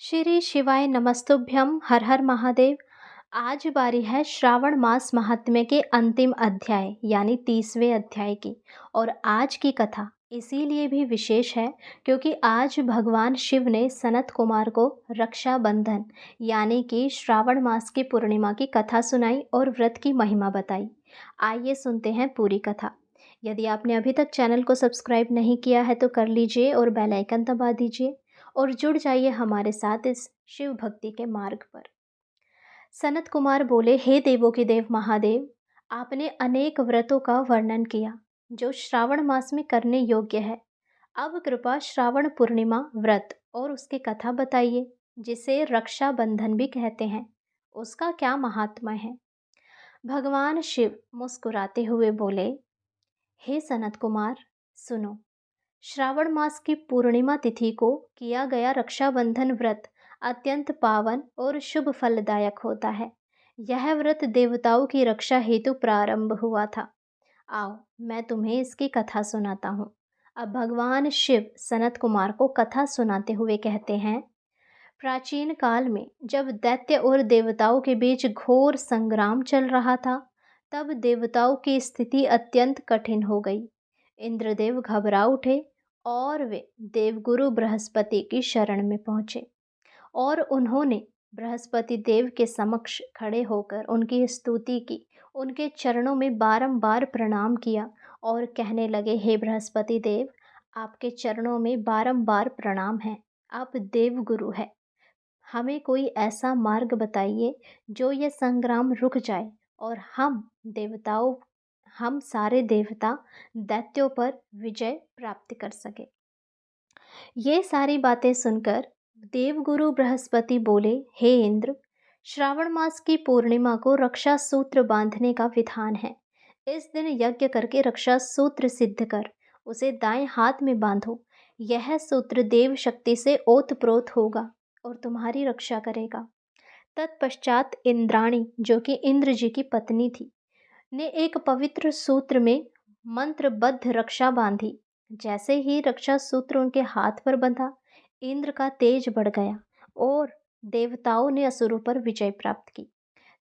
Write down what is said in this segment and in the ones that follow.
श्री शिवाय नमस्तुभ्यम हर हर महादेव। आज बारी है श्रावण मास महात्म्य के अंतिम अध्याय यानी 30वें अध्याय की। और आज की कथा इसीलिए भी विशेष है क्योंकि आज भगवान शिव ने सनत कुमार को रक्षाबंधन यानी कि श्रावण मास की पूर्णिमा की कथा सुनाई और व्रत की महिमा बताई। आइए सुनते हैं पूरी कथा। यदि आपने अभी तक चैनल को सब्सक्राइब नहीं किया है तो कर लीजिए और बेल आइकन दबा दीजिए और जुड़ जाइए हमारे साथ इस शिव भक्ति के मार्ग पर। सनत कुमार बोले, हे देवों के देव महादेव, आपने अनेक व्रतों का वर्णन किया जो श्रावण मास में करने योग्य है। अब कृपा श्रावण पूर्णिमा व्रत और उसकी कथा बताइए जिसे रक्षाबंधन भी कहते हैं। उसका क्या महात्मा है? भगवान शिव मुस्कुराते हुए बोले, हे सनत कुमार, सुनो। श्रावण मास की पूर्णिमा तिथि को किया गया रक्षाबंधन व्रत अत्यंत पावन और शुभ फलदायक होता है। यह व्रत देवताओं की रक्षा हेतु प्रारंभ हुआ था। आओ मैं तुम्हें इसकी कथा सुनाता हूँ। अब भगवान शिव सनत कुमार को कथा सुनाते हुए कहते हैं, प्राचीन काल में जब दैत्य और देवताओं के बीच घोर संग्राम चल रहा था, तब देवताओं की स्थिति अत्यंत कठिन हो गई। इंद्रदेव घबरा उठे और वे देवगुरु बृहस्पति की शरण में पहुँचे और उन्होंने बृहस्पति देव के समक्ष खड़े होकर उनकी स्तुति की, उनके चरणों में बारंबार प्रणाम किया और कहने लगे, हे बृहस्पति देव, आपके चरणों में बारंबार प्रणाम है। आप देवगुरु है। हमें कोई ऐसा मार्ग बताइए जो ये संग्राम रुक जाए और हम सारे देवता दैत्यों पर विजय प्राप्त कर सके। ये सारी बातें सुनकर देवगुरु बृहस्पति बोले, हे इंद्र, श्रावण मास की पूर्णिमा को रक्षा सूत्र बांधने का विधान है। इस दिन यज्ञ करके रक्षा सूत्र सिद्ध कर उसे दाएं हाथ में बांधो। यह सूत्र देव शक्ति से ओतप्रोत होगा और तुम्हारी रक्षा करेगा। तत्पश्चात इंद्राणी, जो कि इंद्र जी की पत्नी थी, ने एक पवित्र सूत्र में मंत्रबद्ध रक्षा बांधी। जैसे ही रक्षा सूत्र उनके हाथ पर बंधा, इंद्र का तेज बढ़ गया और देवताओं ने असुरों पर विजय प्राप्त की।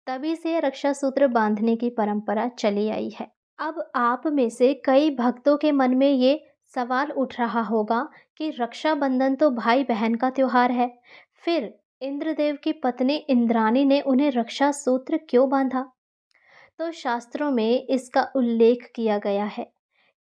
तभी से रक्षा सूत्र बांधने की परंपरा चली आई है। अब आप में से कई भक्तों के मन में ये सवाल उठ रहा होगा कि रक्षाबंधन तो भाई बहन का त्योहार है, फिर इंद्रदेव की पत्नी इंद्राणी ने उन्हें रक्षा सूत्र क्यों बांधा? तो शास्त्रों में इसका उल्लेख किया गया है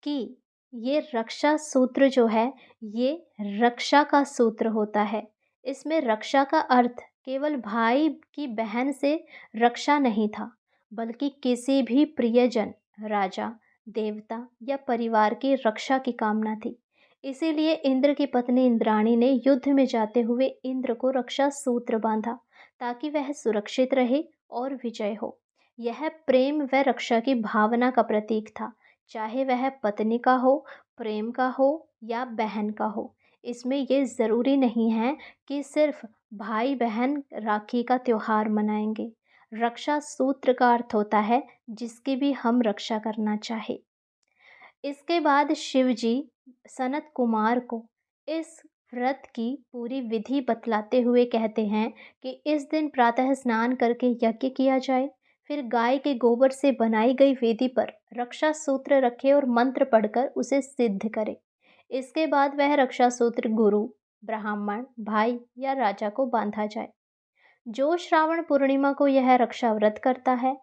कि ये रक्षा सूत्र जो है, ये रक्षा का सूत्र होता है। इसमें रक्षा का अर्थ केवल भाई की बहन से रक्षा नहीं था, बल्कि किसी भी प्रियजन, राजा, देवता या परिवार की रक्षा की कामना थी। इसीलिए इंद्र की पत्नी इंद्राणी ने युद्ध में जाते हुए इंद्र को रक्षा सूत्र बांधा ताकि वह सुरक्षित रहे और विजय हो। यह प्रेम व रक्षा की भावना का प्रतीक था, चाहे वह पत्नी का हो, प्रेम का हो या बहन का हो। इसमें ये ज़रूरी नहीं है कि सिर्फ भाई बहन राखी का त्योहार मनाएंगे। रक्षा सूत्र का अर्थ होता है जिसकी भी हम रक्षा करना चाहे। इसके बाद शिवजी सनत कुमार को इस व्रत की पूरी विधि बतलाते हुए कहते हैं कि इस दिन प्रातः स्नान करके यज्ञ किया जाए, फिर गाय के गोबर से बनाई गई वेदी पर रक्षा सूत्र रखे और मंत्र पढ़कर उसे सिद्ध करे। इसके बाद वह रक्षा सूत्र गुरु, ब्राह्मण, भाई या राजा को बांधा जाए। जो श्रावण पूर्णिमा को यह रक्षा व्रत करता है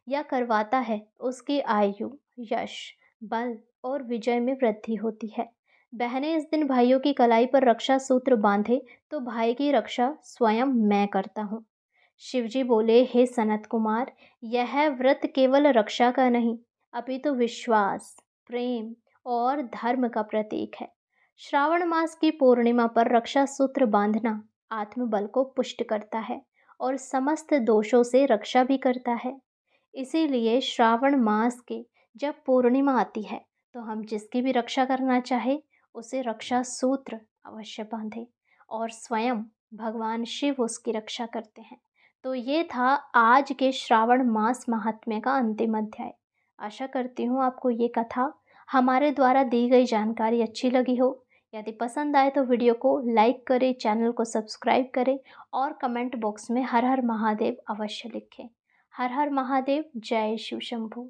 या करवाता है, उसकी आयु, यश, बल और विजय में वृद्धि होती है। बहनें इस दिन भाइयों की कलाई पर रक्षा सूत्र बांधे तो भाई की रक्षा स्वयं मैं करता हूँ। शिवजी बोले, हे सनत कुमार, यह व्रत केवल रक्षा का नहीं, अपितु विश्वास, प्रेम और धर्म का प्रतीक है। श्रावण मास की पूर्णिमा पर रक्षा सूत्र बांधना आत्मबल को पुष्ट करता है और समस्त दोषों से रक्षा भी करता है। इसीलिए श्रावण मास के जब पूर्णिमा आती है तो हम जिसकी भी रक्षा करना चाहे उसे रक्षा सूत्र अवश्य बांधे और स्वयं भगवान शिव उसकी रक्षा करते हैं। तो ये था आज के श्रावण मास महात्म्य का अंतिम अध्याय। आशा करती हूँ आपको ये कथा हमारे द्वारा दी गई जानकारी अच्छी लगी हो। यदि पसंद आए तो वीडियो को लाइक करें, चैनल को सब्सक्राइब करें और कमेंट बॉक्स में हर हर महादेव अवश्य लिखें। हर हर महादेव, जय शिव शंभू।